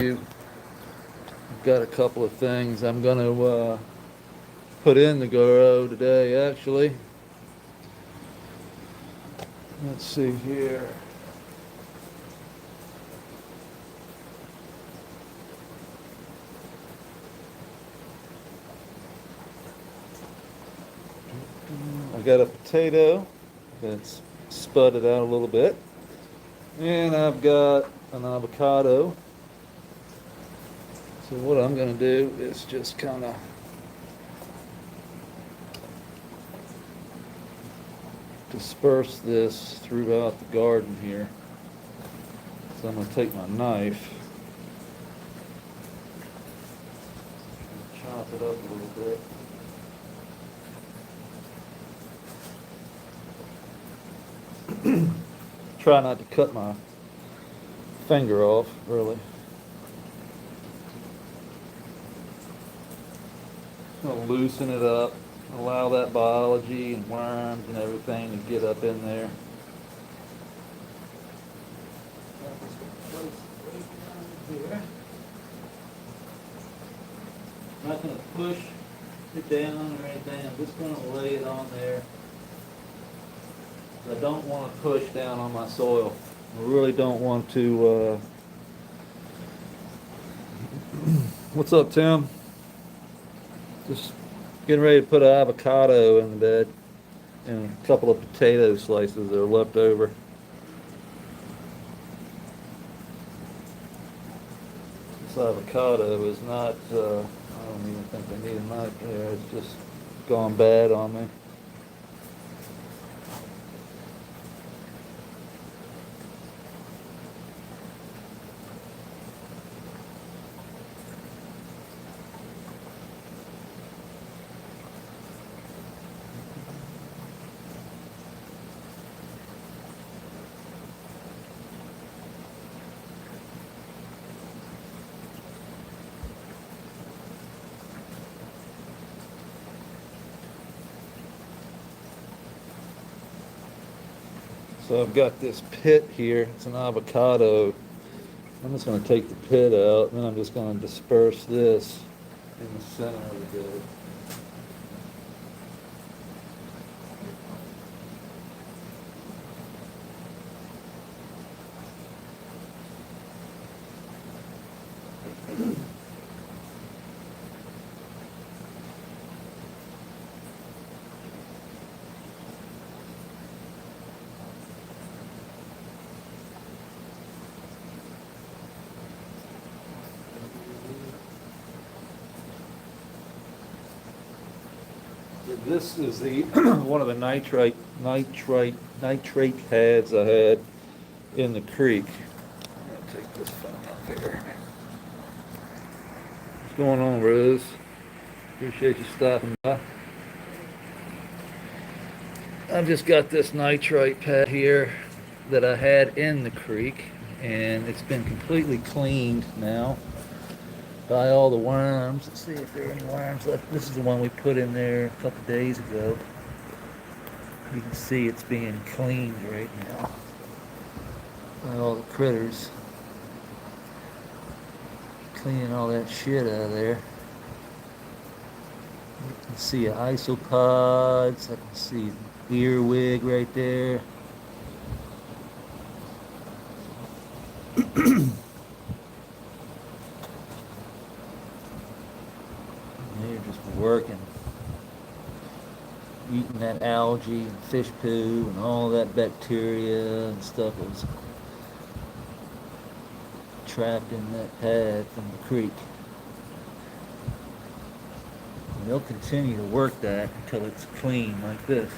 I've got a couple of things I'm going to put in the grow today, actually. Let's see here. I got a potato that's spudded out a little bit, and I've got an avocado. So what I'm going to do is just kind of disperse this throughout the garden here. So I'm going to take my knife, chop it up a little bit. Try not to cut my finger off, really. I'll loosen it up, allow that biology and worms and everything to get up in there. I'm not going to push it down or anything. I'm just going to lay it on there. I don't want to push down on my soil. I really don't want to. What's up, Tim? Just getting ready to put an avocado in the bed and a couple of potato slices that are left over. This avocado is not, I don't even think I need a knife there. It's just gone bad on me. So I've got this pit here. It's an avocado. I'm just going to take the pit out, and then I'm just going to disperse this in the center of the bed. This is the one of the nitrate pads I had in the creek. I'm gonna take this phone off here. What's going on, Rose? Appreciate you stopping by. I've just got this nitrate pad here that I had in the creek, and it's been completely cleaned now by all the worms. Let's see if there are any worms left. This is the one we put in there a couple days ago. You can see it's being cleaned right now by all the critters. Cleaning all that shit out of there. You can see isopods. I can see earwig right there. They're just working, eating that algae and fish poo and all that bacteria and stuff that was trapped in that pad from the creek. And they'll continue to work that until it's clean like this.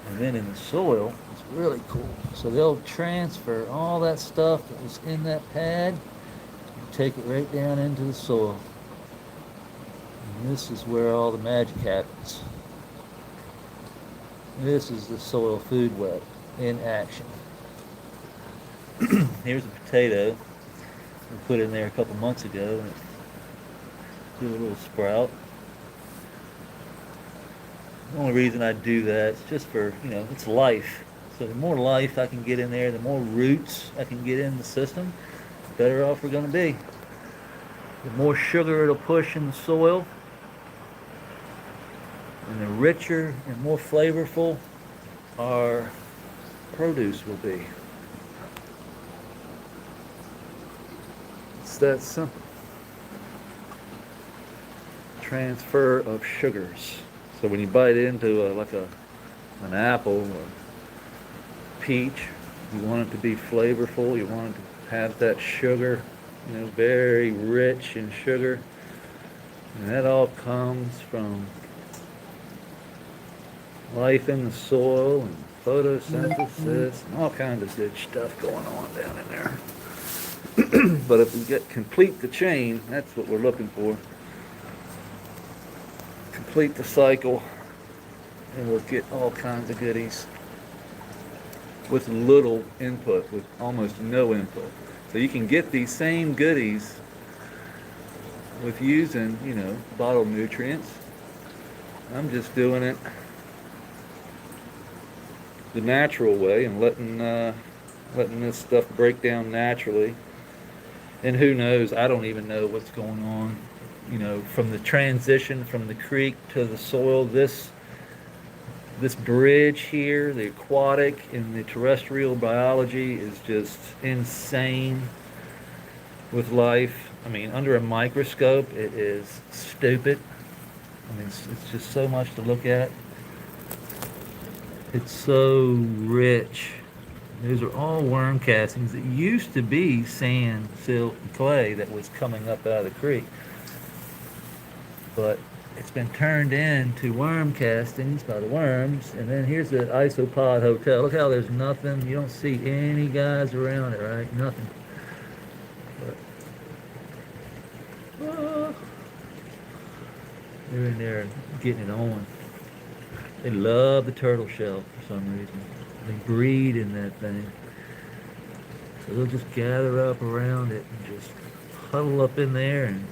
And then in the soil, it's really cool. So they'll transfer all that stuff that was in that pad and take it right down into the soil. And this is where all the magic happens. This is the soil food web in action. Here's a potato we put in there a couple months ago, and it's doing a little sprout. The only reason I do that is just for, it's life. So the more life I can get in there, the more roots I can get in the system, the better off we're going to be. The more sugar it'll push in the soil, and the richer and more flavorful our produce will be. It's that simple. Transfer of sugars. So when you bite into an apple or peach, you want it to be flavorful. You want it to have that sugar, very rich in sugar. And that all comes from life in the soil and photosynthesis and all kinds of good stuff going on down in there. But if we complete the chain, that's what we're looking for. Complete the cycle, and we'll get all kinds of goodies with little input, with almost no input. So you can get these same goodies with using, bottled nutrients. I'm just doing it the natural way and letting this stuff break down naturally. And who knows, I don't even know what's going on, from the transition from the creek to the soil. This bridge here, the aquatic and the terrestrial biology, is just insane with life. I mean, under a microscope, it is stupid. I mean, it's just so much to look at. It's so rich. Those are all worm castings. It used to be sand, silt, and clay that was coming up out of the creek. But it's been turned into worm castings by the worms. And then here's the isopod hotel. Look how there's nothing. You don't see any guys around it, right? Nothing. But, they're in there getting it on. They love the turtle shell for some reason. They breed in that thing. So they'll just gather up around it and just huddle up in there and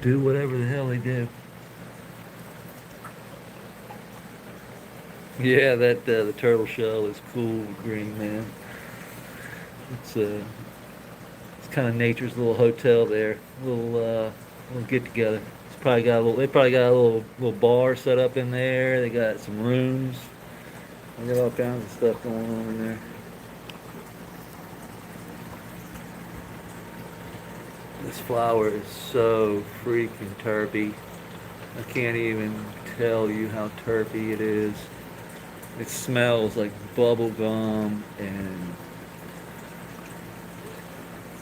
do whatever the hell they do. Yeah, that the turtle shell is cool green, man. It's kind of nature's little hotel there, little get together. They probably got a little bar set up in there. They got some rooms. They got all kinds of stuff going on in there. This flower is so freaking terpy. I can't even tell you how terpy it is. It smells like bubble gum and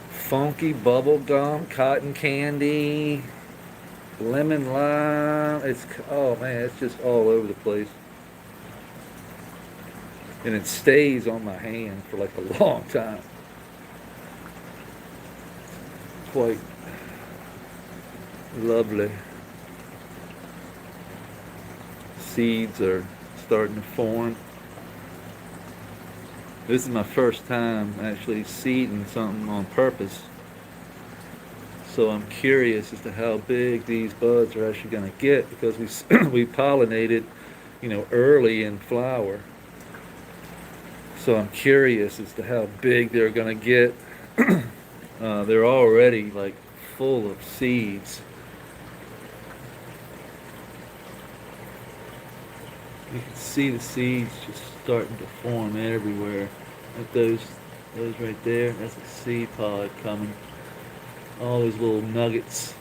funky bubble gum, cotton candy, lemon lime. Oh man, it's just all over the place. And it stays on my hand for like a long time. Quite lovely. Seeds are starting to form. This is my first time actually seeding something on purpose. So I'm curious as to how big these buds are actually going to get, because we pollinated, early in flower. So I'm curious as to how big they're going to get. They're already like full of seeds. You can see the seeds just starting to form everywhere. Like those right there, that's a seed pod coming. All those little nuggets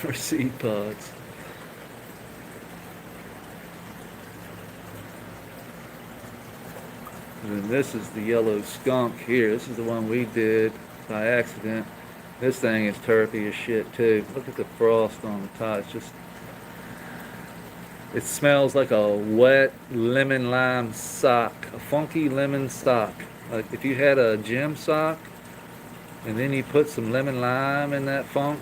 are seed pods. And then this is the yellow skunk here. This is the one we did by accident. This thing is terpy as shit too. Look at the frost on the top. It smells like a wet lemon lime sock, a funky lemon sock. Like if you had a gym sock and then you put some lemon lime in that funk,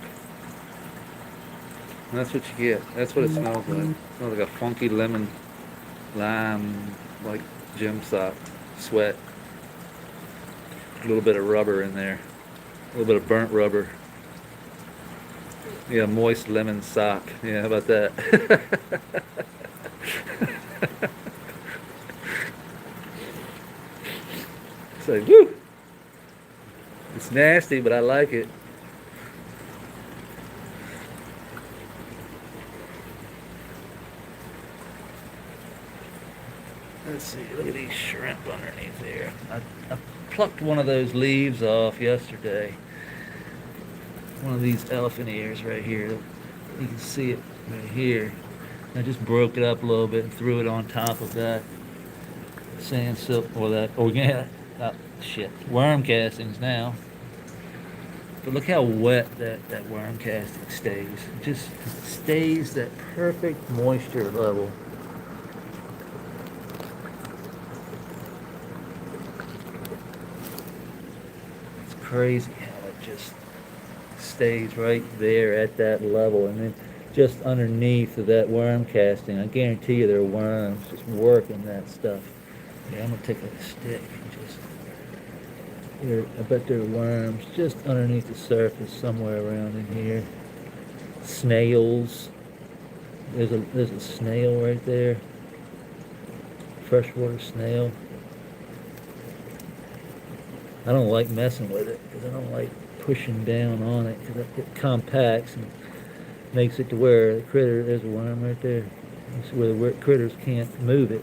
that's what you get. That's what it smells like. It smells like a funky lemon lime, like gym sock, sweat. A little bit of rubber in there, a little bit of burnt rubber. Yeah, moist lemon sock. Yeah, how about that? say, woo! It's nasty, but I like it. Let's see, look at these shrimp underneath there. I plucked one of those leaves off yesterday. One of these elephant ears right here. You can see it right here. I just broke it up a little bit and threw it on top of that sand silk, or that organic, worm castings now. But look how wet that worm casting stays. It just stays that perfect moisture level. It's crazy how it just stays right there at that level, and then just underneath of that worm casting, I guarantee you there are worms just working that stuff. Yeah, I'm gonna take a stick and just here. I bet there are worms just underneath the surface somewhere around in here. Snails. There's a snail right there. Freshwater snail. I don't like messing with it because I don't like pushing down on it because it compacts and makes it to where the critter, there's a worm right there. It's where the critters can't move it.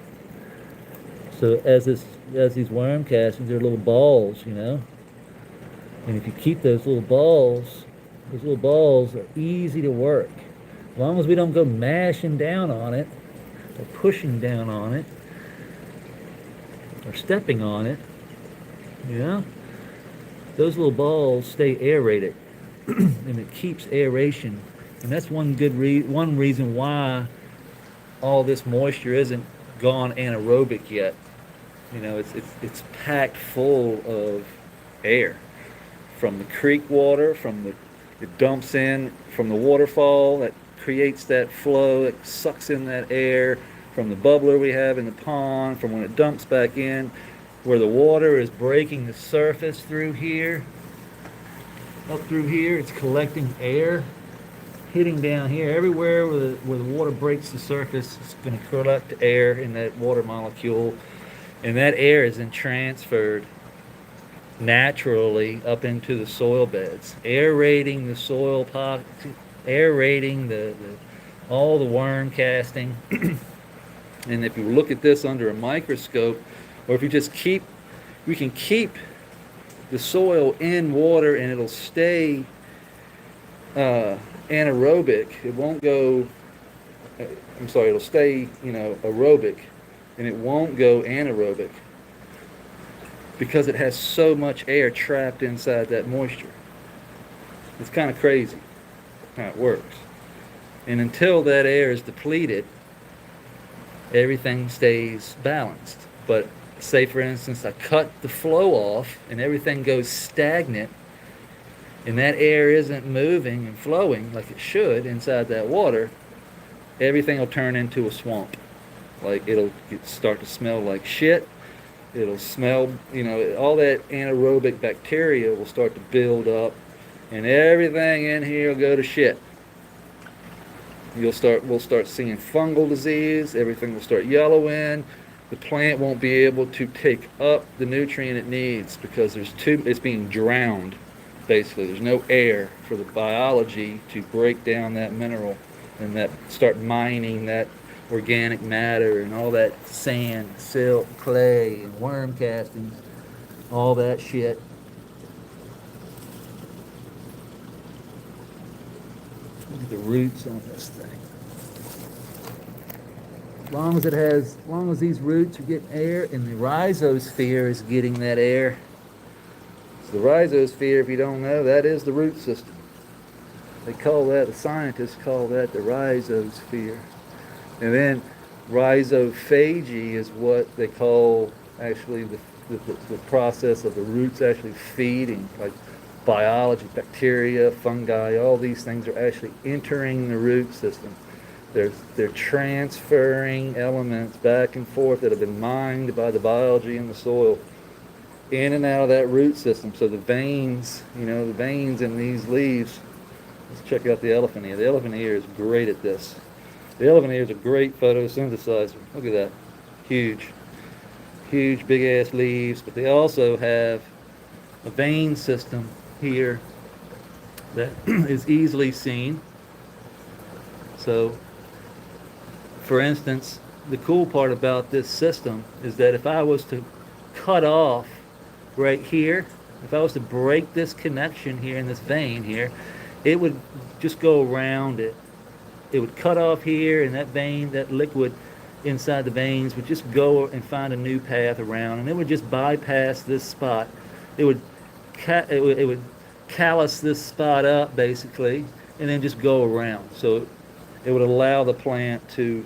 So as these worm castings, they're little balls, you know. And if you keep those little balls are easy to work. As long as we don't go mashing down on it, or pushing down on it, or stepping on it, you know, those little balls stay aerated, and it keeps aeration. And that's one reason why all this moisture isn't gone anaerobic yet. You know, it's packed full of air from the creek water, it dumps in from the waterfall that creates that flow, it sucks in that air from the bubbler we have in the pond, from when it dumps back in, where the water is breaking the surface through here, up through here, it's collecting air, hitting down here. Everywhere where the water breaks the surface, it's going to collect air in that water molecule, and that air is then transferred naturally up into the soil beds, aerating the soil pockets, aerating all the worm casting. And if you look at this under a microscope, or if you just we can keep the soil in water and it'll stay anaerobic. It won't go, it'll stay, aerobic, and it won't go anaerobic because it has so much air trapped inside that moisture. It's kind of crazy how it works. And until that air is depleted, everything stays balanced. But say, for instance, I cut the flow off and everything goes stagnant, and that air isn't moving and flowing like it should inside that water, everything will turn into a swamp. Like, it'll start to smell like shit. It'll smell, all that anaerobic bacteria will start to build up, and everything in here will go to shit. We'll start seeing fungal disease. Everything will start yellowing. The plant won't be able to take up the nutrient it needs because it's being drowned. Basically, there's no air for the biology to break down that mineral and start mining that organic matter and all that sand, silt, clay, and worm castings, all that shit. Look at the roots on this thing. As long as these roots are getting air and the rhizosphere is getting that air. So the rhizosphere, if you don't know, that is the root system. The scientists call that the rhizosphere. And then rhizophagy is what they call actually the process of the roots actually feeding, like biology, bacteria, fungi, all these things are actually entering the root system. They're transferring elements back and forth that have been mined by the biology in the soil in and out of that root system. So the veins, the veins in these leaves, let's check out the elephant ear. The elephant ear is great at this. The elephant ear is a great photosynthesizer. Look at that. Huge. huge big ass leaves, but they also have a vein system here that is easily seen. So, for instance, the cool part about this system is that if I was to cut off right here, if I was to break this connection here in this vein here, it would just go around it. It would cut off here, and that vein, that liquid inside the veins would just go and find a new path around, and it would just bypass this spot. It would it would callus this spot up basically, and then just go around. So it would allow the plant to,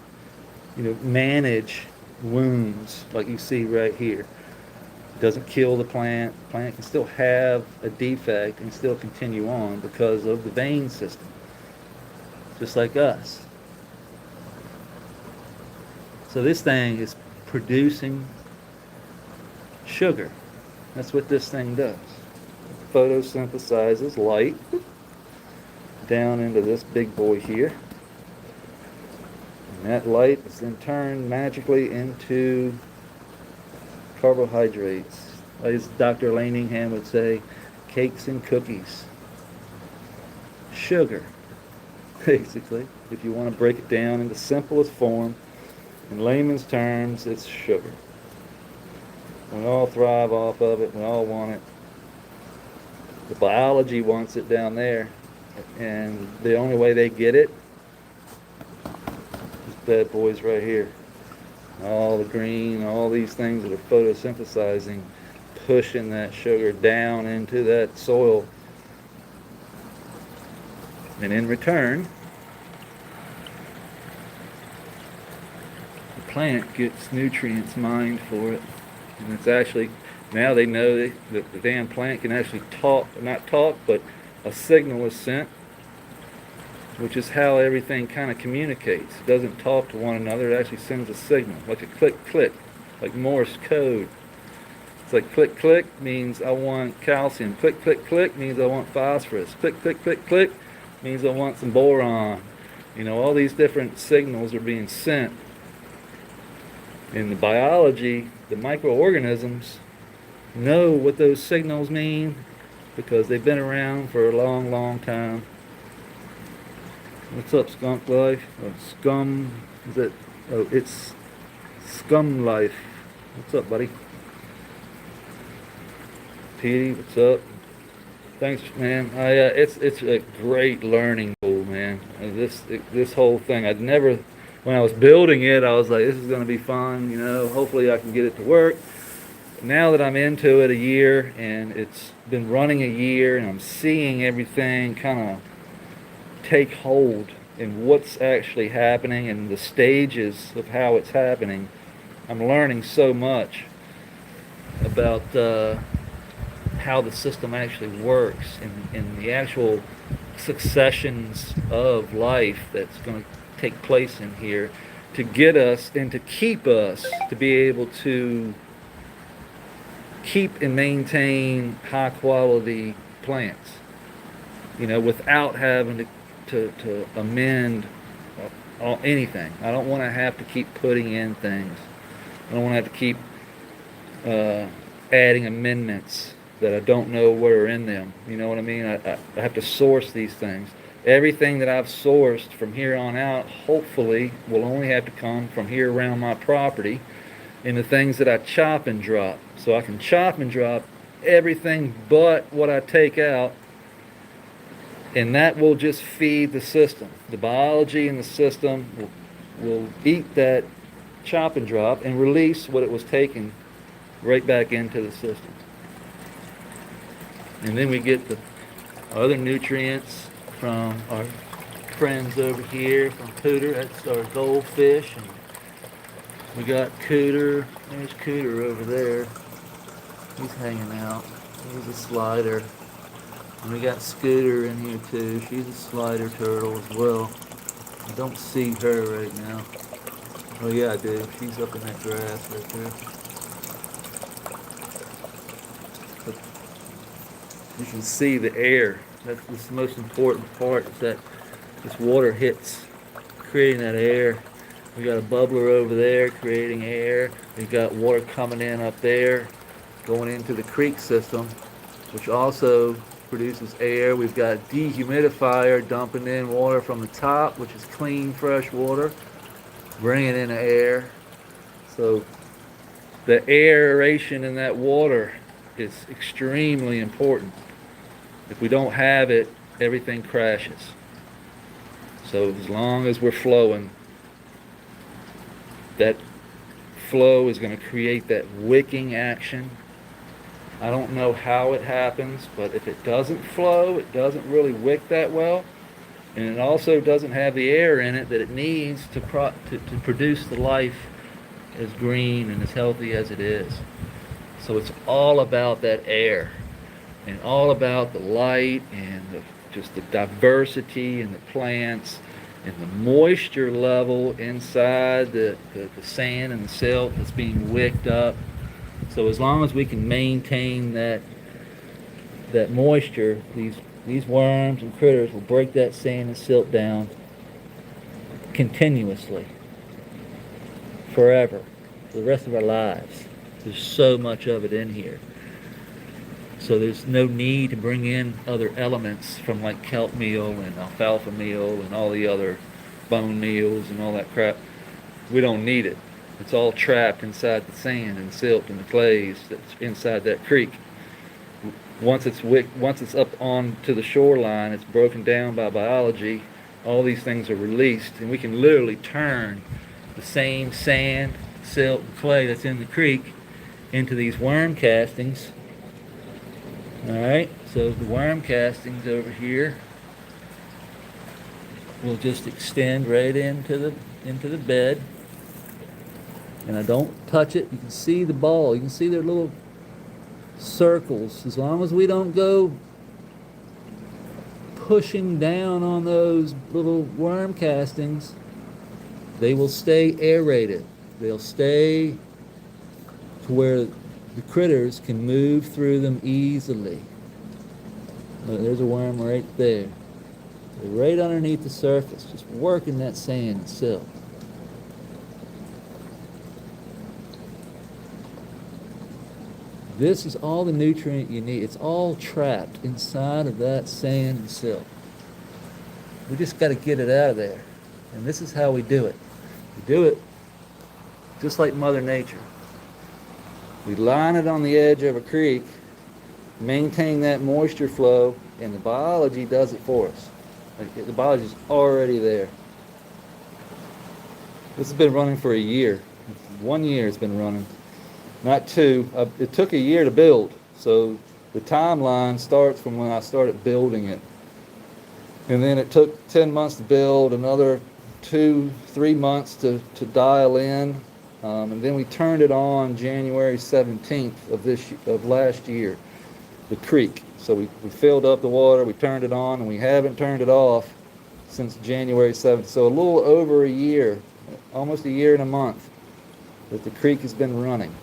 manage wounds like you see right here. It doesn't kill the plant. The plant can still have a defect and still continue on because of the vein system, just like us. So this thing is producing sugar. That's what this thing does. It photosynthesizes light down into this big boy here. And that light is then turned magically into carbohydrates. As Dr. Laningham would say, cakes and cookies. Sugar, basically. If you want to break it down in the simplest form, in layman's terms, it's sugar. We all thrive off of it. We all want it. The biology wants it down there. And the only way they get it is bad boys right here. All the green, all these things that are photosynthesizing, pushing that sugar down into that soil. And in return, the plant gets nutrients mined for it. And it's actually, now they know that the damn plant can actually talk, not talk, but a signal is sent, which is how everything kind of communicates. It doesn't talk to one another, it actually sends a signal, like a click click, like Morse code. It's like click click means I want calcium, click click click means I want phosphorus, click click click click means I want some boron. All these different signals are being sent. In the biology, the microorganisms know what those signals mean because they've been around for a long, long time. What's up, skunk life? Scum, is it? Oh, it's scum life. What's up, buddy? Petey, what's up? Thanks, man. It's a great learning tool, man. This whole thing, when I was building it, I was like, this is going to be fun. Hopefully I can get it to work. Now that I'm into it a year and it's been running a year and I'm seeing everything kind of take hold in what's actually happening and the stages of how it's happening, I'm learning so much about how the system actually works and the actual successions of life that's going to take place in here to get us and to keep us to be able to keep and maintain high quality plants, without having to amend anything. I don't want to have to keep putting in things. I don't want to have to keep adding amendments that I don't know what are in them. You know what I mean? I have to source these things. Everything that I've sourced from here on out, hopefully, will only have to come from here around my property and the things that I chop and drop. So I can chop and drop everything but what I take out, and that will just feed the system. The biology in the system will eat that chop and drop and release what it was taking right back into the system. And then we get the other nutrients from our friends over here from Cooter. That's our goldfish. And we got Cooter. There's Cooter over there. He's hanging out. He's a slider. And we got Scooter in here too. She's a slider turtle as well. I don't see her right now. Oh yeah, I do. She's up in that grass right there. But you can see the air. That's the most important part, is that this water hits, creating that air. We got a bubbler over there creating air. We've got water coming in up there, going into the creek system, which also produces air. We've got a dehumidifier dumping in water from the top, which is clean, fresh water, bringing in air. So the aeration in that water is extremely important. If we don't have it, everything crashes. So as long as we're flowing, that flow is going to create that wicking action. I don't know how it happens, but if it doesn't flow, it doesn't really wick that well. And it also doesn't have the air in it that it needs to produce the life as green and as healthy as it is. So it's all about that air and all about the light and just the diversity in the plants and the moisture level inside the sand and the silt that's being wicked up. So as long as we can maintain that moisture, these worms and critters will break that sand and silt down continuously, forever, for the rest of our lives. There's so much of it in here. So there's no need to bring in other elements from like kelp meal and alfalfa meal and all the other bone meals and all that crap. We don't need it. It's all trapped inside the sand and silt and the clays that's inside that creek. Once it's up onto the shoreline, it's broken down by biology. All these things are released, and we can literally turn the same sand, silt, and clay that's in the creek into these worm castings. Alright, so the worm castings over here will just extend right into the bed. And I don't touch it. You can see the ball. You can see their little circles. As long as we don't go pushing down on those little worm castings, they will stay aerated. They'll stay to where the critters can move through them easily. Look, there's a worm right there. They're right underneath the surface, just working that sand and silt. This is all the nutrient you need. It's all trapped inside of that sand and silt. We just got to get it out of there. And this is how we do it. We do it just like Mother Nature. We line it on the edge of a creek, maintain that moisture flow, and the biology does it for us. Like, the biology is already there. This has been running for a year. 1 year it's been running. Not two. It took a year to build. So the timeline starts from when I started building it. And then it took 10 months to build, another 2-3 months to dial in. And then we turned it on January 17th of last year, the creek. So we filled up the water, we turned it on, and we haven't turned it off since January 7th. So a little over a year, almost a year and a month, that the creek has been running.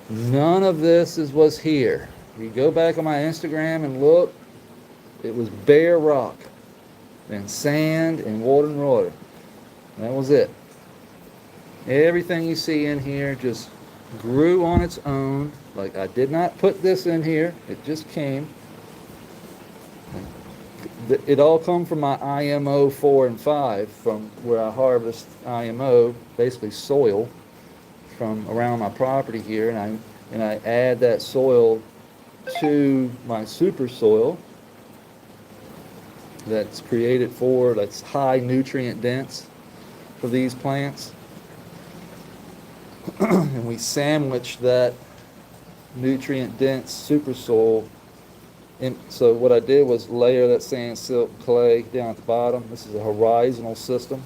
None of this was here. You go back on my Instagram and look, it was bare rock and sand and water. That was it. Everything you see in here just grew on its own. Like, I did not put this in here. It just came. It all come from my IMO 4 and 5, from where I harvest IMO, basically soil, from around my property here, and I add that soil to my super soil that's that's high nutrient dense for these plants. And we sandwich that nutrient dense super soil. And so what I did was layer that sand, silt, clay down at the bottom. This is a horizontal system.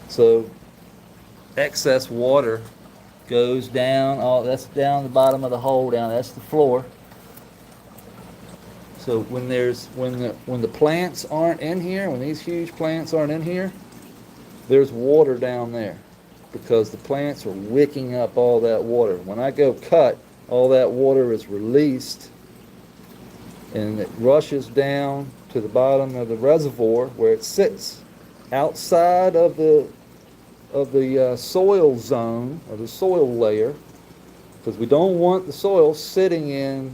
So excess water goes down, that's down the bottom of the hole down, that's the floor. So when the plants aren't in here, when these huge plants aren't in here, there's water down there because the plants are wicking up all that water. When I go cut, all that water is released and it rushes down to the bottom of the reservoir where it sits outside of the of the soil zone, or the soil layer, because we don't want the soil sitting in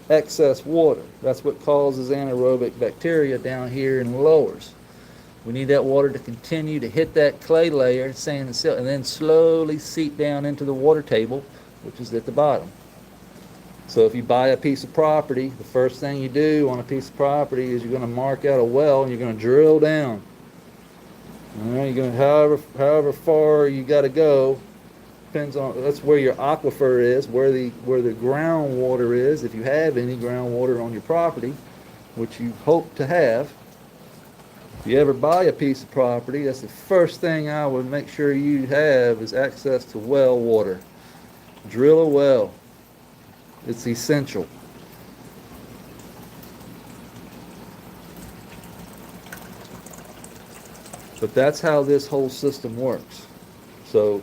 excess water. That's what causes anaerobic bacteria down here in the lowers. We need that water to continue to hit that clay layer, sand and silt, and then slowly seep down into the water table, which is at the bottom. So if you buy a piece of property, the first thing you do on a piece of property is you're going to mark out a well and you're going to drill down. All right, you're going to, however far you got to go, depends on, that's where your aquifer is, where the groundwater is, if you have any groundwater on your property, which you hope to have. If you ever buy a piece of property, that's the first thing I would make sure you have is access to well water. Drill a well. It's essential. But that's how this whole system works. So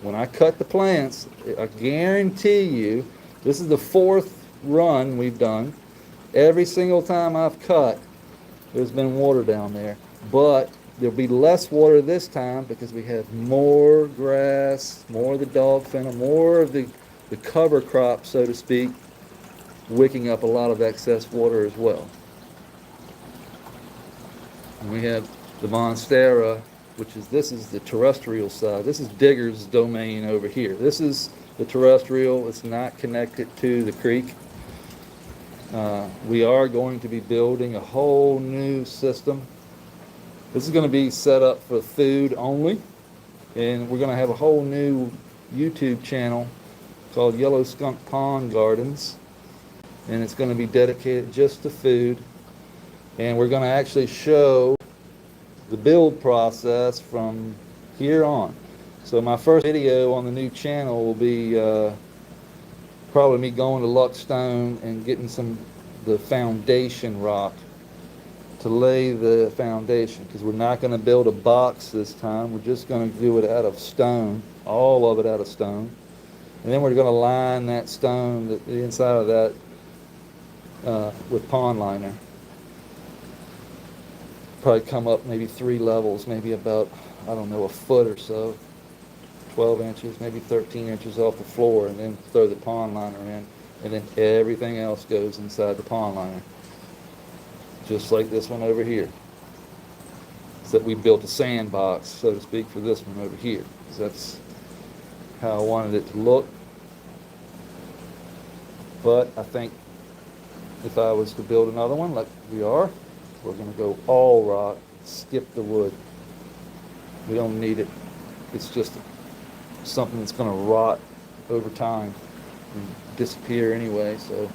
when I cut the plants, I guarantee you, this is the 4th run we've done. Every single time I've cut, there's been water down there. But there'll be less water this time because we have more grass, more of the dog fennel, more of the cover crop, so to speak, wicking up a lot of excess water as well. And we have the monstera, this is the terrestrial side. This is Digger's domain over here. This is the terrestrial. It's not connected to the creek. We are going to be building a whole new system. This is going to be set up for food only, and we're going to have a whole new YouTube channel called Yellow Skunk Pond Gardens, and it's going to be dedicated just to food. And we're going to actually show the build process from here on. So my first video on the new channel will be probably me going to Luckstone and getting the foundation rock to lay the foundation, because we're not going to build a box this time. We're just going to do it out of stone, all of it out of stone. And then we're going to line that stone, the inside of that, with pond liner. Probably come up maybe 3 levels, maybe about, I don't know, a foot or so, 12 inches, maybe 13 inches off the floor, and then throw the pond liner in, and then everything else goes inside the pond liner. Just like this one over here. Except we built a sandbox, so to speak, for this one over here, because that's how I wanted it to look. But I think if I was to build another one like we are, we're going to go all rock, skip the wood. We don't need it. It's just something that's going to rot over time and disappear anyway, so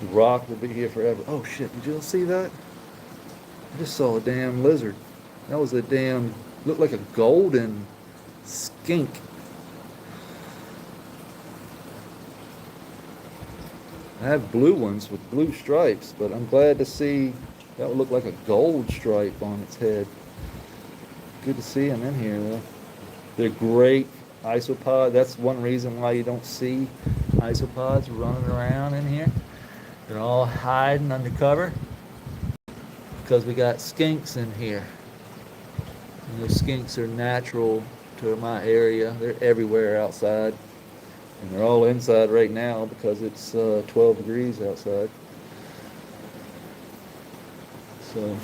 the rock will be here forever. Oh shit, did you see that? I just saw a damn lizard. That was a damn, looked like a golden skink. I have blue ones with blue stripes, but I'm glad to see that would look like a gold stripe on its head. Good to see them in here though. They're great isopod. That's one reason why you don't see isopods running around in here. They're all hiding under cover because we got skinks in here. And those skinks are natural to my area. They're everywhere outside. And they're all inside right now because it's 12 degrees outside. So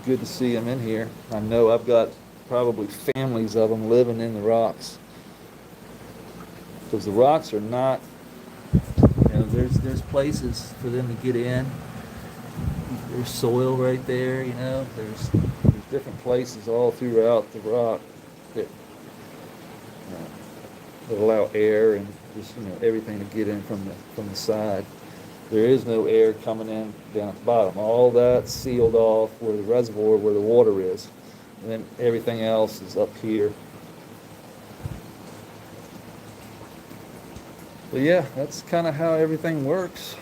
good to see them in here. I know I've got probably families of them living in the rocks, because the rocks are not, there's places for them to get in. There's soil right there, there's different places all throughout the rock that allow air and just everything to get in from the side. There is no air coming in down at the bottom. All that's sealed off where the reservoir, where the water is, and then everything else is up here. But yeah, that's kind of how everything works.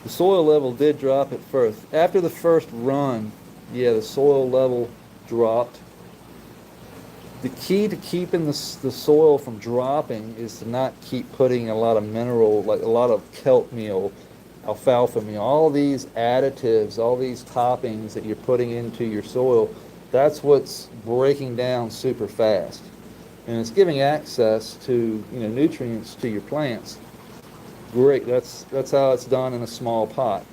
The soil level did drop at first. After the first run, yeah, the soil level dropped. The key to keeping the soil from dropping is to not keep putting a lot of mineral, like a lot of kelp meal alfalfa meal, all these additives, all these toppings that you're putting into your soil, that's what's breaking down super fast. And it's giving access to, nutrients to your plants. Great. That's how it's done in a small pot.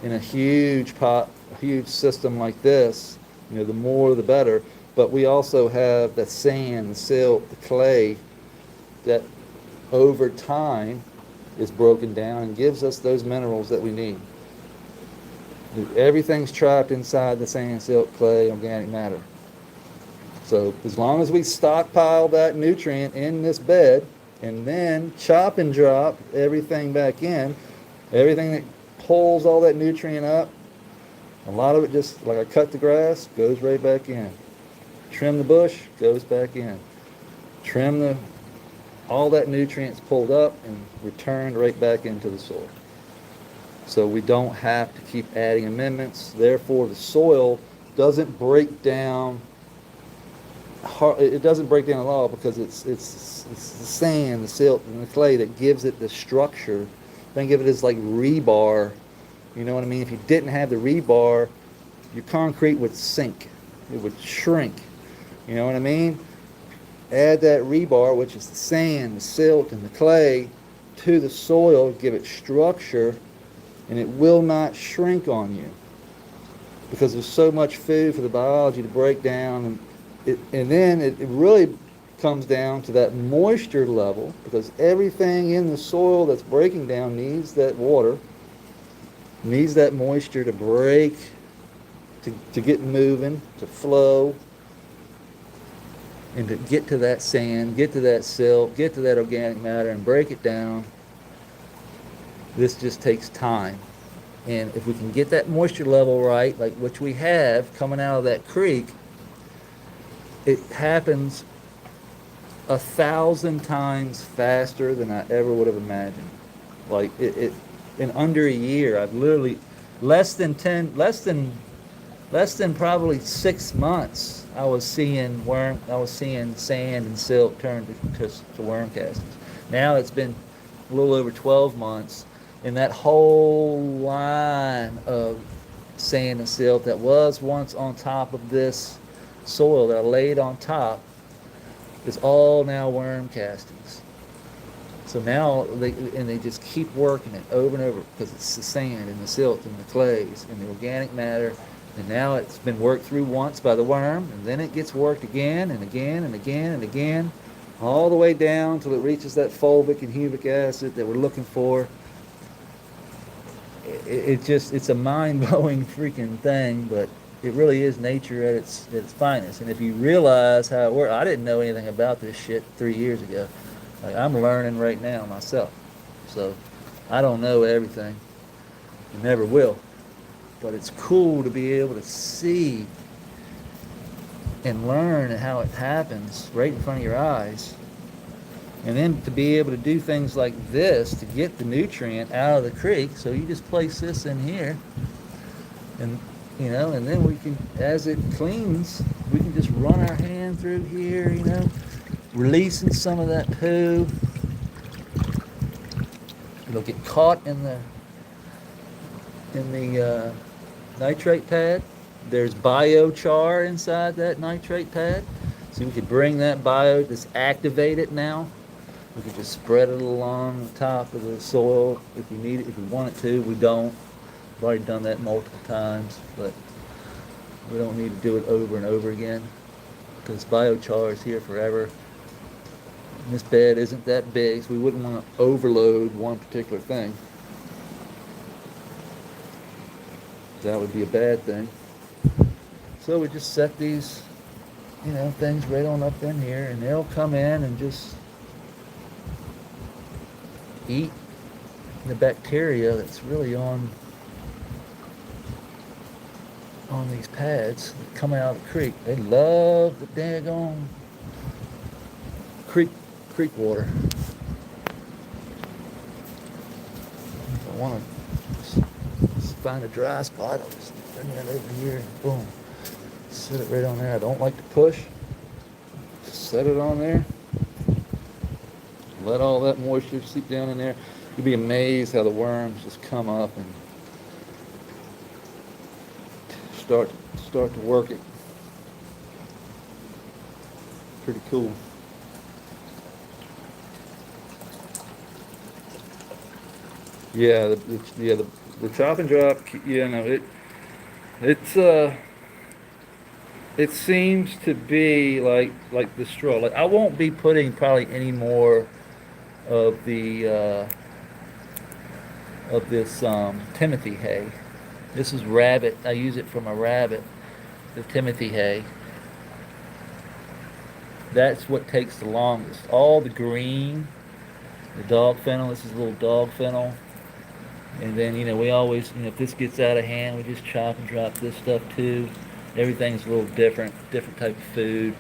In a huge pot, a huge system like this, the more the better. But we also have the sand, the silt, the clay that over time is broken down and gives us those minerals that we need. Everything's trapped inside the sand, silt, clay, organic matter. So as long as we stockpile that nutrient in this bed and then chop and drop everything back in, everything that pulls all that nutrient up, a lot of it just, like I cut the grass, goes right back in. Trim the bush, goes back in. All that nutrients pulled up and returned right back into the soil. So we don't have to keep adding amendments. Therefore, the soil doesn't break down. It doesn't break down at all because it's the sand, the silt, and the clay that gives it the structure. Think of it as like rebar. You know what I mean? If you didn't have the rebar, your concrete would sink. It would shrink. You know what I mean? Add that rebar, which is the sand, the silt, and the clay, to the soil, give it structure, and it will not shrink on you because there's so much food for the biology to break down. And then it really comes down to that moisture level, because everything in the soil that's breaking down needs that water, needs that moisture to break, to get moving, to flow, and to get to that sand, get to that silt, get to that organic matter and break it down. This just takes time. And if we can get that moisture level right, like which we have coming out of that creek, it happens 1,000 times faster than I ever would have imagined. Like it in under a year, I've literally less than probably 6 months, I was seeing sand and silt turn to worm castings. Now it's been a little over 12 months, and that whole line of sand and silt that was once on top of this soil that I laid on top is all now worm castings. So now they just keep working it over and over because it's the sand and the silt and the clays and the organic matter. And now it's been worked through once by the worm, and then it gets worked again and again and again and again, all the way down until it reaches that fulvic and humic acid that we're looking for. It's a mind-blowing freaking thing, but it really is nature at its finest. And if you realize how it works, I didn't know anything about this shit 3 years ago. Like, I'm learning right now myself. So I don't know everything. I never will. But it's cool to be able to see and learn how it happens right in front of your eyes. And then to be able to do things like this to get the nutrient out of the creek. So you just place this in here, and and then we can, as it cleans, we can just run our hand through here, releasing some of that poo. It'll get caught in the nitrate pad. There's biochar inside that nitrate pad, so we could bring that just activate it now. We could just spread it along the top of the soil if we need it, if we want it to. We don't. I've already done that multiple times, but we don't need to do it over and over again because biochar is here forever. And this bed isn't that big, so we wouldn't want to overload one particular thing. That would be a bad thing. So we just set these, things right on up in here, and they'll come in and just eat the bacteria that's really on these pads that come out of the creek. They love the daggone creek water. If I want to just find a dry spot, I'll just bring that over here and boom, set it right on there. I don't like to push. Just set it on there. Let all that moisture seep down in there. You'd be amazed how the worms just come up and start start to work it. Pretty cool. Yeah, the chop and drop. Yeah, no, it's it seems to be like the straw. Like I won't be putting probably any more of the of this Timothy hay. This is rabbit. I use it for my rabbit. The Timothy hay. That's what takes the longest. All the green, the dog fennel. This is a little dog fennel. And then, we always, if this gets out of hand, we just chop and drop this stuff too. Everything's a little different type of food.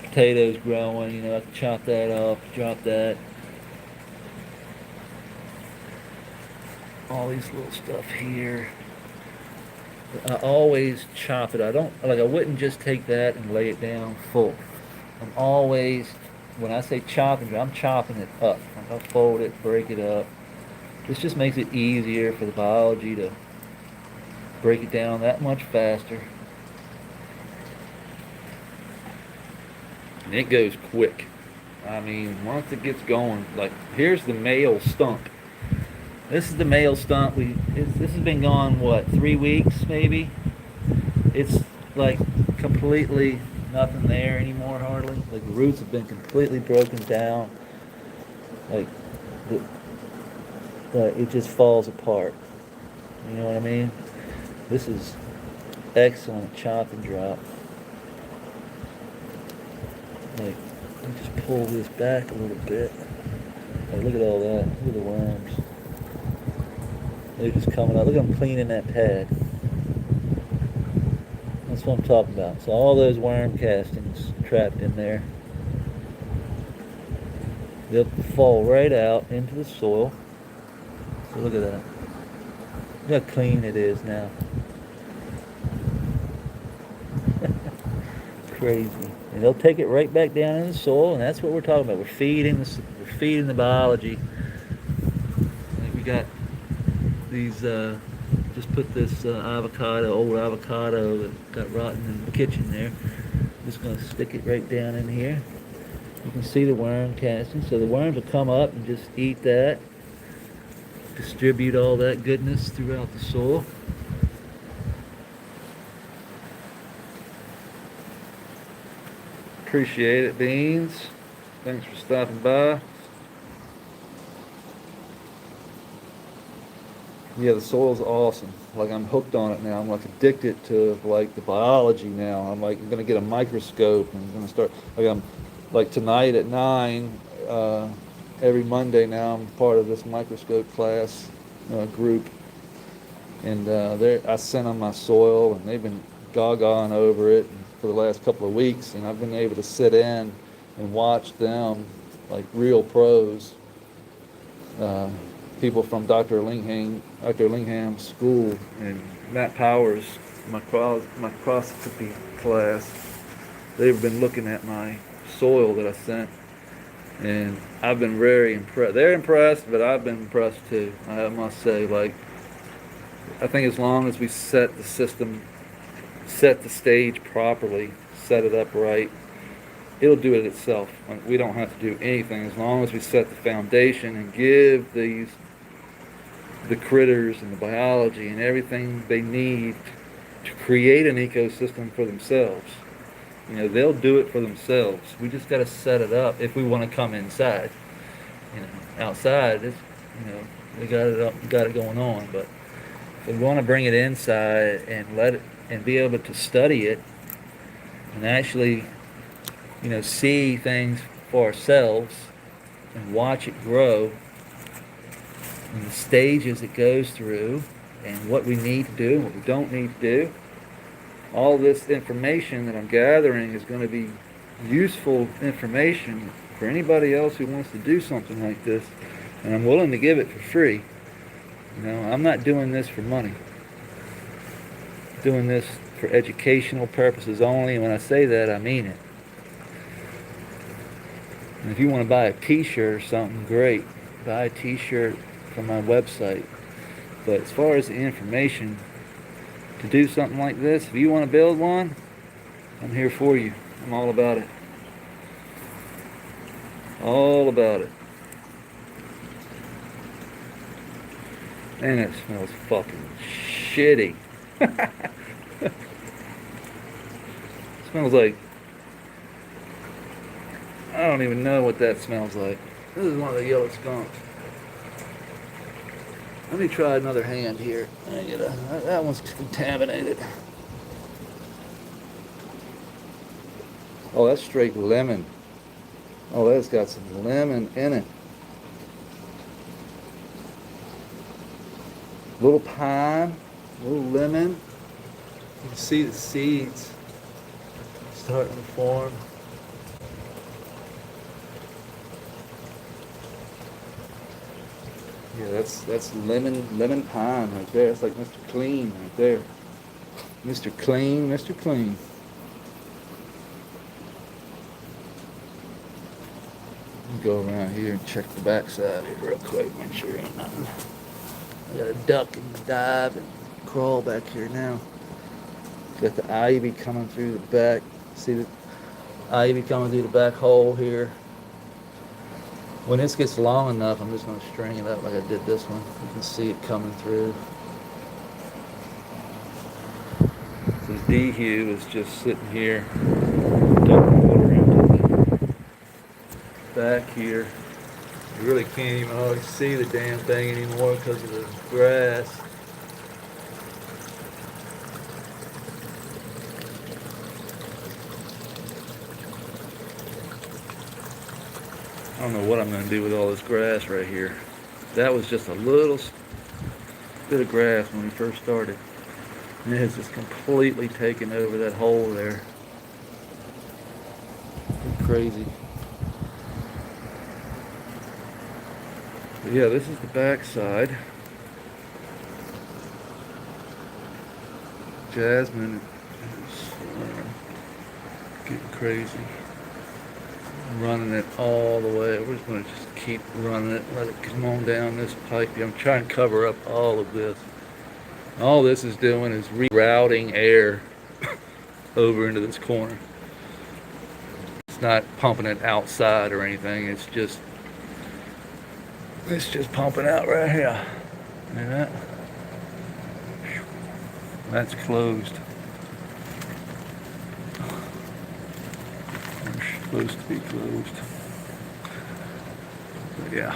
Potatoes growing, I can chop that off, drop that. All these little stuff here. I always chop it. I wouldn't just take that and lay it down full. I'm always, when I say chopping, I'm chopping it up. I'll fold it, break it up. This just makes it easier for the biology to break it down that much faster. And it goes quick. I mean, once it gets going, like here's the male stump. This is the male stump. This has been gone, what, 3 weeks maybe? It's like completely nothing there anymore hardly. Like the roots have been completely broken down. Like it just falls apart. You know what I mean? This is excellent chop and drop. Like, let me just pull this back a little bit. Like, look at all that. Look at the worms. They're just coming out. Look at them cleaning that pad. That's what I'm talking about. So all those worm castings trapped in there, they'll fall right out into the soil. So look at that. Look how clean it is now. Crazy. And they'll take it right back down in the soil, and that's what we're talking about. We're feeding the biology. Like we got these. Just put this old avocado that got rotten in the kitchen there. Just gonna stick it right down in here. You can see the worm casting. So the worms will come up and just eat that. Distribute all that goodness throughout the soil. Appreciate it, Beans. Thanks for stopping by. Yeah, the soil's awesome. Like I'm hooked on it now. I'm like addicted to like the biology now. I'm gonna get a microscope and I'm gonna start I'm like tonight at 9. Every Monday now I'm part of this microscope class group, and I sent them my soil and they've been gawing over it for the last couple of weeks, and I've been able to sit in and watch them like real pros, people from Dr. Lingham's school and Matt Powers, my microscopy class. They've been looking at my soil that I sent, and I've been very impressed. They're impressed, but I've been impressed too. I must say, I think as long as we set the system, set the stage properly, set it up right, it'll do it itself. We don't have to do anything as long as we set the foundation and give the critters and the biology and everything they need to create an ecosystem for themselves. They'll do it for themselves. We just got to set it up if we want to come inside. Outside, we got it going on. But if we want to bring it inside and let it and be able to study it and actually, see things for ourselves and watch it grow and the stages it goes through and what we need to do and what we don't need to do. All this information that I'm gathering is going to be useful information for anybody else who wants to do something like this, and I'm willing to give it for free. I'm not doing this for money. I'm doing this for educational purposes only, and when I say that, I mean it. And if you want to buy a t-shirt or something, great. buy a t-shirt from my website. But as far as the information to do something like this, if you want to build one, I'm here for you. I'm all about it. All about it. Man, it smells fucking shitty. Smells like, I don't even know what that smells like. This is one of the yellow skunks. Let me try another hand here. That one's contaminated. Oh, that's straight lemon. Oh, that's got some lemon in it. Little pine, little lemon. You can see the seeds starting to form. Yeah, that's lemon pine right there. It's like Mr. Clean right there. Mr. Clean, Mr. Clean. Go around here and check the backside here real quick, make sure there ain't nothing. I got a duck and dive and crawl back here now. Got the ivy coming through the back. See the ivy coming through the back hole here. When this gets long enough, I'm just going to string it up like I did this one. You can see it coming through. This D-hue is just sitting here, dumping water into the back here. You really can't even hardly see the damn thing anymore because of the grass. I don't know what I'm going to do with all this grass right here. That was just a little bit of grass when we first started. And it has just completely taken over that hole there. It's crazy. But yeah, this is the back side. Jasmine is getting crazy. Running it all the way. We're just going to just keep running it, let it come on down this pipe. I'm trying to cover up all of this. All this is doing is rerouting air over into this corner. It's not pumping it outside or anything. It's just pumping out right here. See that? That's closed. Supposed to be closed. But yeah,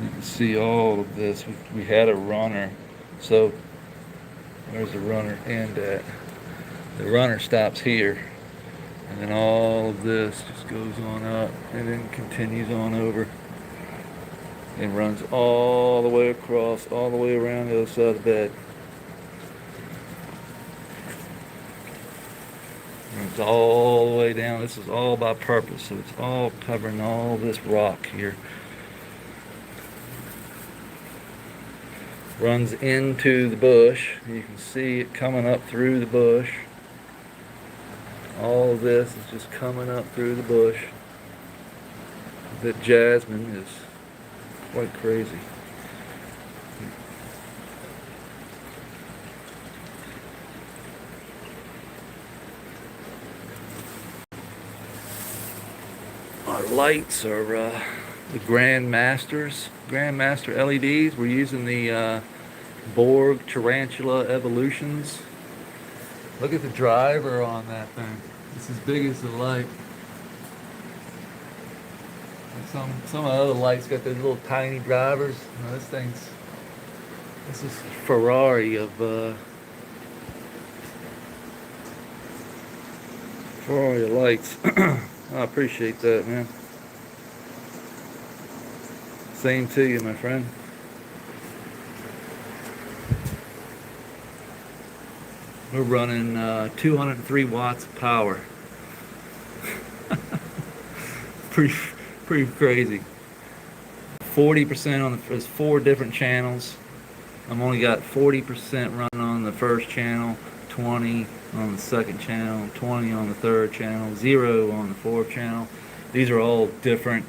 you can see all of this. We had a runner, so where's the runner end at? The runner stops here, and then all of this just goes on up and then continues on over and runs all the way across, all the way around the other side of the bed. It's all the way down. This is all by purpose, so it's all covering all this rock here. Runs into the bush. You can see it coming up through the bush. All of this is just coming up through the bush. The jasmine is quite crazy. Our lights are the Grandmaster LEDs. We're using the Borg Tarantula Evolutions. Look at the driver on that thing. It's as big as the light. And some of the other lights got those little tiny drivers. No, this is Ferrari of Ferrari lights. I appreciate that, man. Same to you, my friend. We're running 203 watts of power. pretty crazy. 40% on there's 4 different channels. I've only got 40% running on the first channel, 20 on the second channel, 20 on the third channel, 0 on the fourth channel. These are all different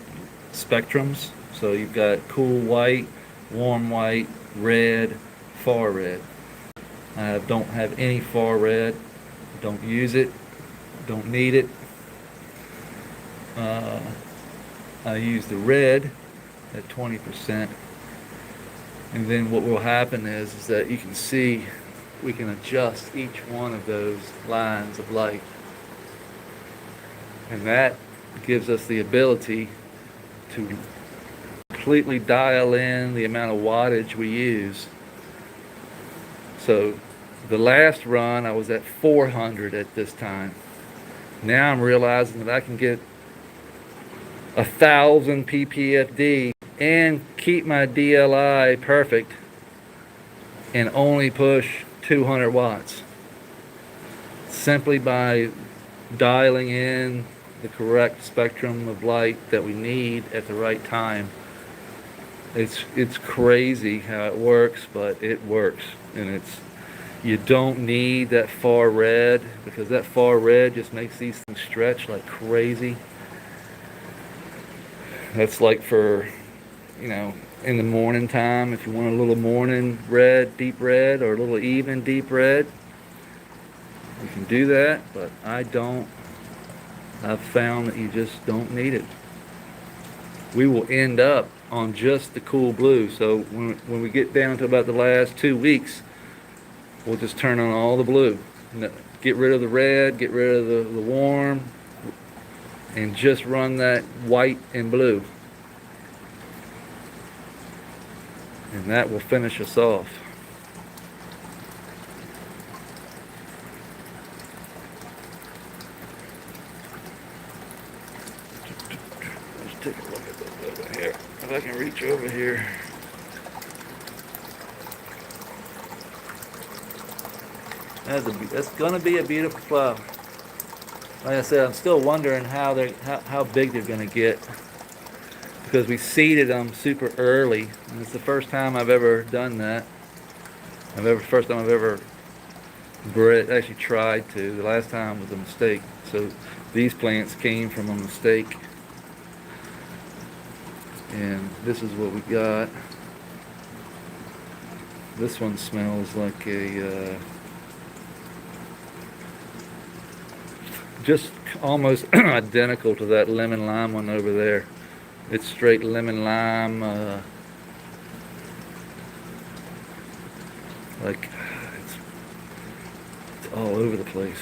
spectrums. So you've got cool white, warm white, red, far red. I don't have any far red. Don't use it. Don't need it. Uh, I use the red at 20%. And then what will happen is that you can see we can adjust each one of those lines of light. And that gives us the ability to completely dial in the amount of wattage we use. So the last run I was at 400 at this time. Now I'm realizing that I can get 1,000 ppfd and keep my DLI perfect and only push 200 watts simply by dialing in the correct spectrum of light that we need at the right time. It's crazy how it works, but it works. And you don't need that far red, because that far red just makes these things stretch like crazy. That's like for, in the morning time, if you want a little morning red, deep red, or a little even deep red, you can do that, but I don't. I've found that you just don't need it. We will end up on just the cool blue. So when we get down to about the last 2 weeks, we'll just turn on all the blue. Get rid of the red, get rid of the warm, and just run that white and blue. And that will finish us off. Let's take a look at this over here. If I can reach over here. That's going to be a beautiful flower. Like I said, I'm still wondering how big they're going to get, because we seeded them super early, and it's the first time I've ever done that. First time I've ever actually tried to. The last time was a mistake. So these plants came from a mistake, and this is what we got. This one smells like a just almost identical to that lemon lime one over there. It's straight lemon lime, like it's all over the place.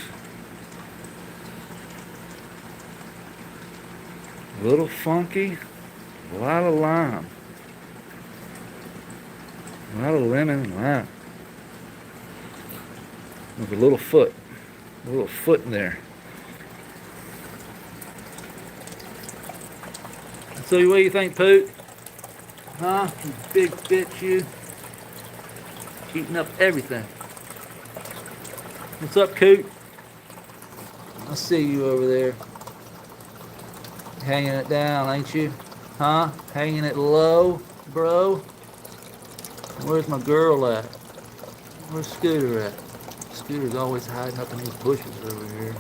A little funky, a lot of lime, a lot of lemon and lime. There's a little foot in there. So what do you think, Poot? Huh? You big bitch, you. Eating up everything. What's up, Coot? I see you over there. Hanging it down, ain't you? Huh? Hanging it low, bro? Where's my girl at? Where's Scooter at? Scooter's always hiding up in these bushes over here.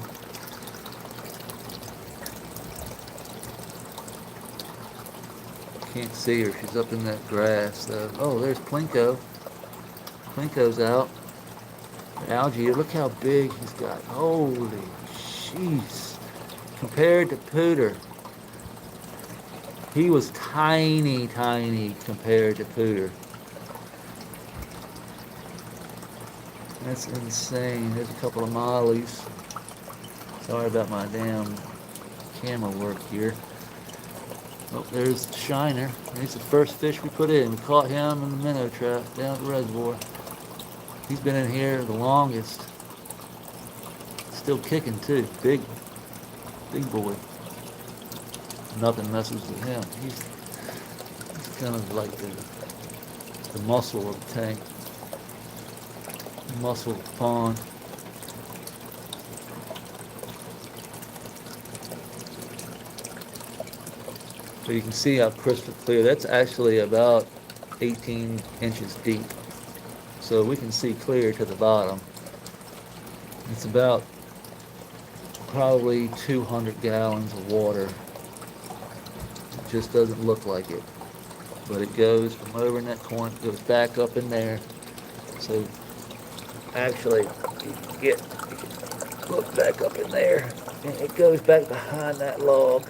Can't see her. She's up in that grass, though. Oh, there's Plinko. Plinko's out. Algae, look how big he's got. Holy jeez. Compared to Pooter, he was tiny compared to Pooter. That's insane. There's a couple of mollies. Sorry about my damn camera work here. Oh, there's the shiner. He's the first fish we put in. We caught him in the minnow trap down at the reservoir. He's been in here the longest. Still kicking too. Big boy. Nothing messes with him. He's kind of like the muscle of the tank. The muscle of the pond. So you can see how crystal clear. That's actually about 18 inches deep. So we can see clear to the bottom. It's about probably 200 gallons of water. It just doesn't look like it. but it goes from over in that corner, goes back up in there. So actually, you can look back up in there, and it goes back behind that log.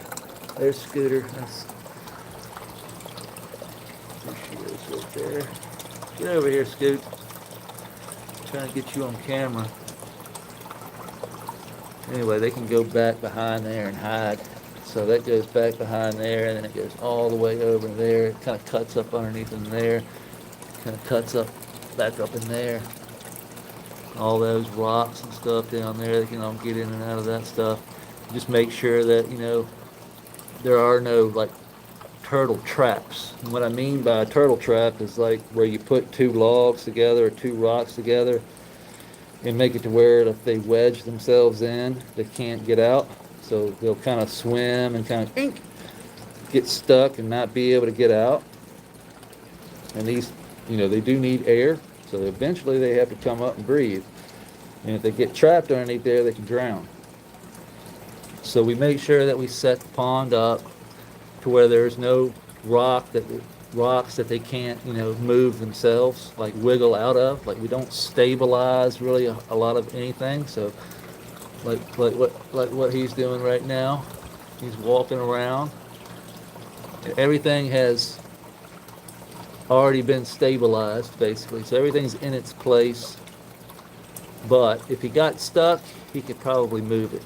There's Scooter. There she is right there. Get over here, Scoot. I'm trying to get you on camera. Anyway, they can go back behind there and hide. So that goes back behind there, and then it goes all the way over there. It kind of cuts up underneath in there. Kind of cuts up back up in there. All those rocks and stuff down there, they can all get in and out of that stuff. Just make sure that, there are no like turtle traps. And what I mean by a turtle trap is like where you put two logs together or two rocks together and make it to where if they wedge themselves in, they can't get out. So they'll kind of swim and kind of get stuck and not be able to get out. And these, they do need air, so eventually they have to come up and breathe. And if they get trapped underneath there, they can drown. So we make sure that we set the pond up to where there's no rocks that they can't, move themselves, like wiggle out of. Like we don't stabilize really a lot of anything. So like what he's doing right now, he's walking around. Everything has already been stabilized basically, so everything's in its place. But if he got stuck, he could probably move it.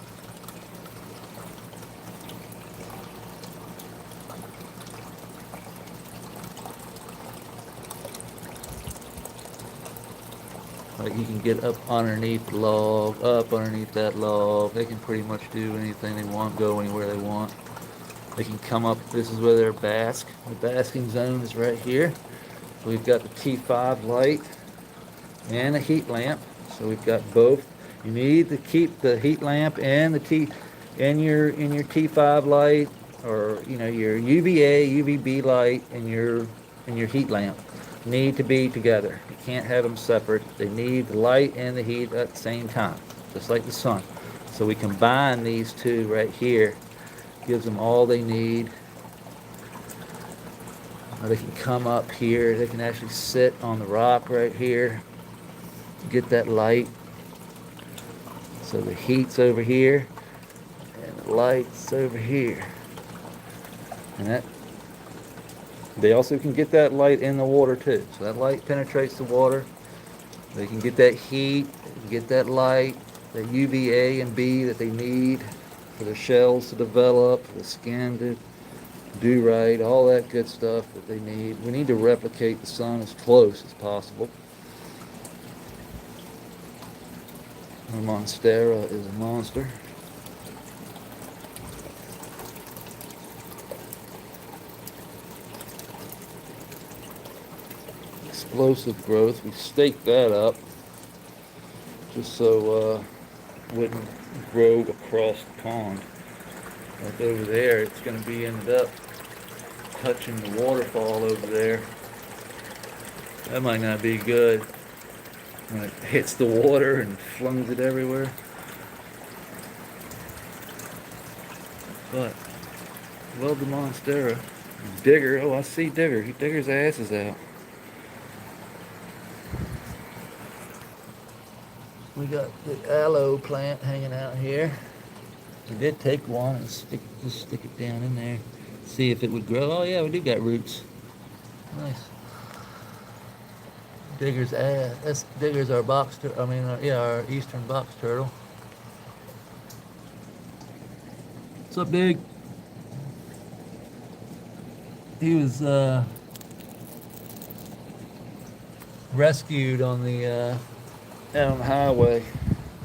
Like he can get up underneath the log, up underneath that log. They can pretty much do anything they want, go anywhere they want. They can come up. This is where they're bask. The basking zone is right here. We've got the T5 light and a heat lamp. So we've got both. You need to keep the heat lamp and the in your T5 light, or your UVA, UVB light and your heat lamp need to be together. You can't have them separate. They need the light and the heat at the same time, just like the sun. So we combine these two right here. Gives them all they need. They can come up here. They can actually sit on the rock right here. Get that light. So the heat's over here and the light's over here. And they also can get that light in the water too. So that light penetrates the water. They can get that heat, they can get that light, that UVA and B that they need for the shells to develop, for the skin to do right, all that good stuff that they need. We need to replicate the sun as close as possible. The Monstera is a monster. Explosive growth. We staked that up just so it wouldn't grow across the pond. Like over there, it's going to be ended up touching the waterfall over there. That might not be good when it hits the water and flings it everywhere. But love the Monstera. Digger, oh, I see Digger. Digger's ass is out. We got the aloe plant hanging out here. We did take one and stick it down in there. See if it would grow. Oh yeah, we do got roots. Nice. Digger's ass. Digger's our box turtle. Our eastern box turtle. What's up, Dig? He was rescued on the out on the highway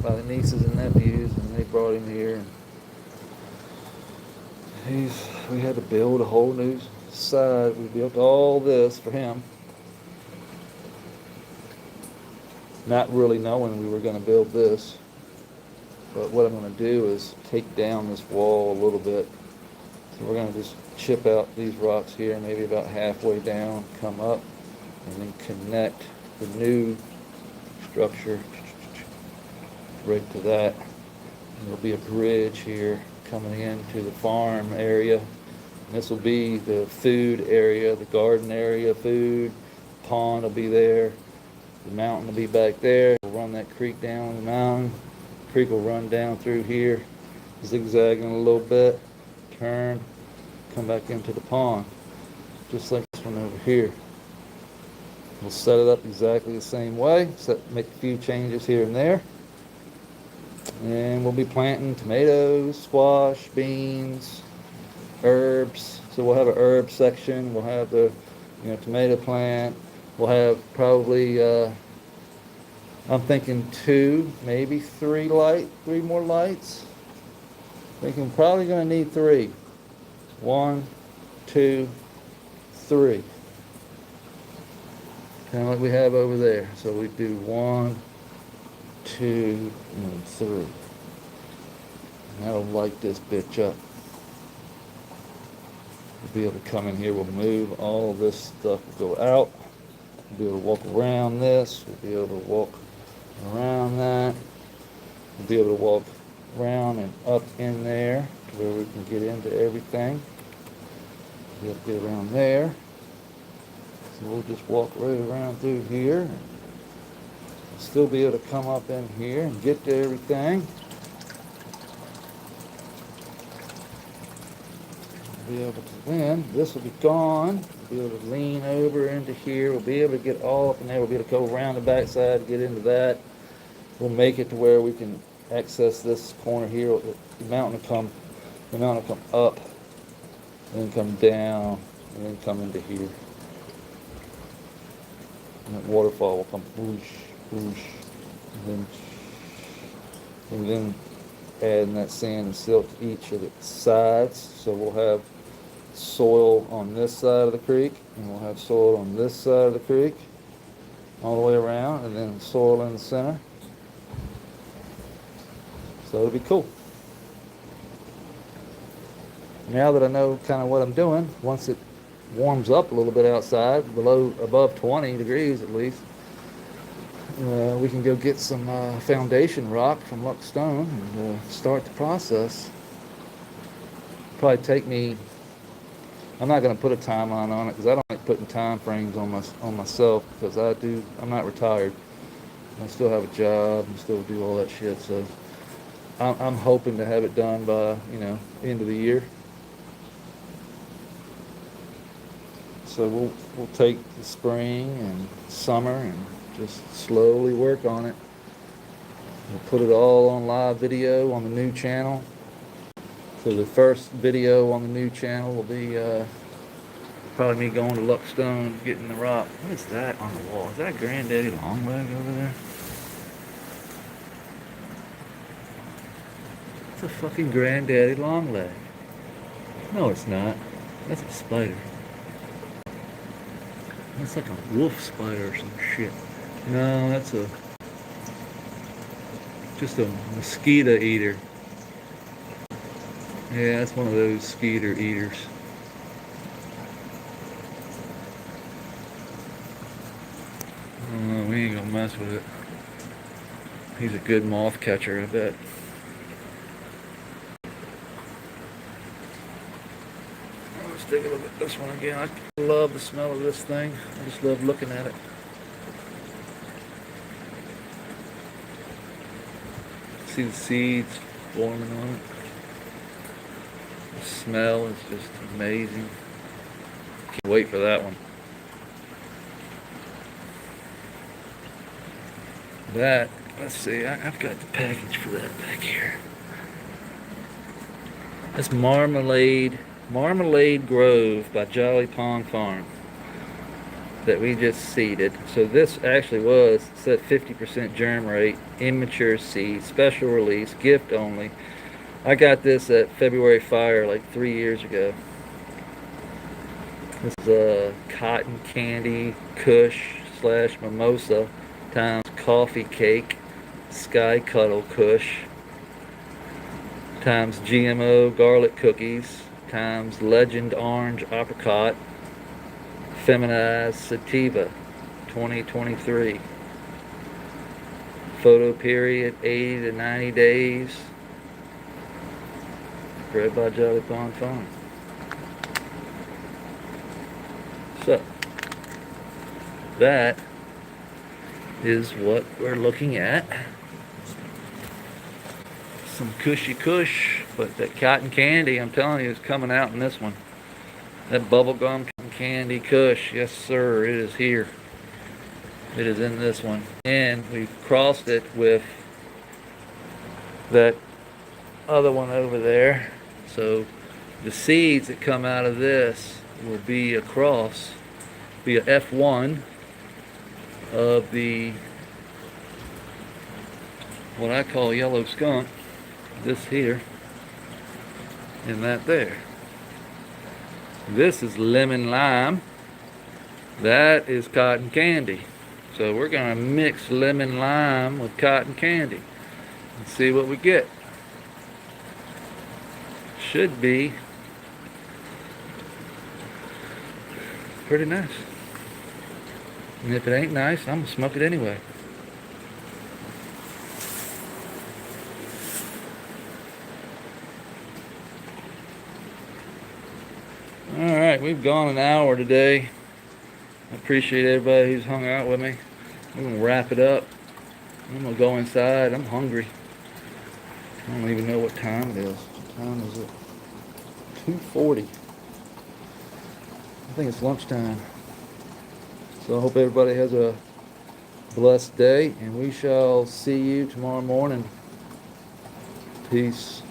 by the nieces and nephews, and they brought him here. And we had to build a whole new side. We built all this for him, not really knowing we were going to build this. But what I'm going to do is take down this wall a little bit. So we're going to just chip out these rocks here, maybe about halfway down, come up, and then connect the new structure right to that. And there'll be a bridge here coming into the farm area, This will be the food area, the garden area, food. Pond will be there. The mountain will be back there. We'll run that creek down the mountain. The creek will run down through here, zigzagging a little bit, turn, come back into the pond, just like this one over here. We'll set it up exactly the same way, make a few changes here and there. And we'll be planting tomatoes, squash, beans, herbs. So we'll have an herb section. We'll have the tomato plant. We'll have probably I'm thinking 2, maybe 3 more lights. Thinking probably gonna need 3. 1, 2, 3. Kind of like we have over there. So we do 1, 2, and 3. And that'll light this bitch up. We'll be able to come in here. We'll move all this stuff. Will go out. We'll be able to walk around this. We'll be able to walk around that. We'll be able to walk around and up in there to where we can get into everything. We'll be able to get around there. So we'll just walk right around through here. And still be able to come up in here and get to everything. We'll be able to then, this will be gone. We'll be able to lean over into here. We'll be able to get all up in there. We'll be able to go around the backside, get into that. We'll make it to where we can access this corner here. The mountain will come up, and then come down, and then come into here. And that waterfall will come whoosh, whoosh, and then adding that sand and silt to each of the sides. So we'll have soil on this side of the creek, and we'll have soil on this side of the creek, all the way around, and then soil in the center. So it'll be cool. Now that I know kind of what I'm doing, once it warms up a little bit outside, above 20 degrees at least, we can go get some foundation rock from Luck Stone and start the process. Probably take me, I'm not going to put a timeline on it because I don't like putting time frames on myself, because I'm not retired. I still have a job and still do all that shit. So I'm hoping to have it done by end of the year. So we'll take the spring and summer and just slowly work on it. We'll put it all on live video on the new channel. So the first video on the new channel will be probably me going to Luck Stone, getting the rock. What is that on the wall? Is that Granddaddy Longleg over there? It's a fucking Granddaddy Longleg. No, it's not. That's a spider. That's like a wolf spider or some shit. No, that's just a mosquito eater. Yeah, that's one of those skeeter eaters. Oh, we ain't gonna mess with it. He's a good moth catcher, I bet. Let's take a look at this one again. I love the smell of this thing. I just love looking at it. See the seeds forming on it. The smell is just amazing. Can't wait for that one. Let's see, I've got the package for that back here. That's Marmalade Grove by Jolly Pond Farm that we just seeded. So this actually said 50% germ rate, immature seed, special release, gift only. I got this at February Fire like 3 years ago. This is a cotton candy Kush / mimosa times coffee cake Sky Cuddle Kush times GMO garlic cookies times Legend Orange Apricot Feminized Sativa 2023. Photo period 80 to 90 days. Bred by Jolly Pond Farm. So that is what we're looking at. Some cushy kush, but that cotton candy, I'm telling you, is coming out in this one. That bubblegum candy kush, yes sir, it is here. It is in this one. And we've crossed it with that other one over there. So the seeds that come out of this will be a cross, be a F1 of the, what I call yellow skunk, this here, and that there. This is lemon lime. That is cotton candy. So we're gonna mix lemon lime with cotton candy and see what we get. Should be pretty nice. And if it ain't nice, I'm gonna smoke it anyway. Alright, we've gone an hour today. I appreciate everybody who's hung out with me. I'm gonna wrap it up. I'm gonna go inside. I'm hungry. I don't even know what time it is. What time is it? 2:40. I think it's lunchtime. So I hope everybody has a blessed day, and we shall see you tomorrow morning. Peace.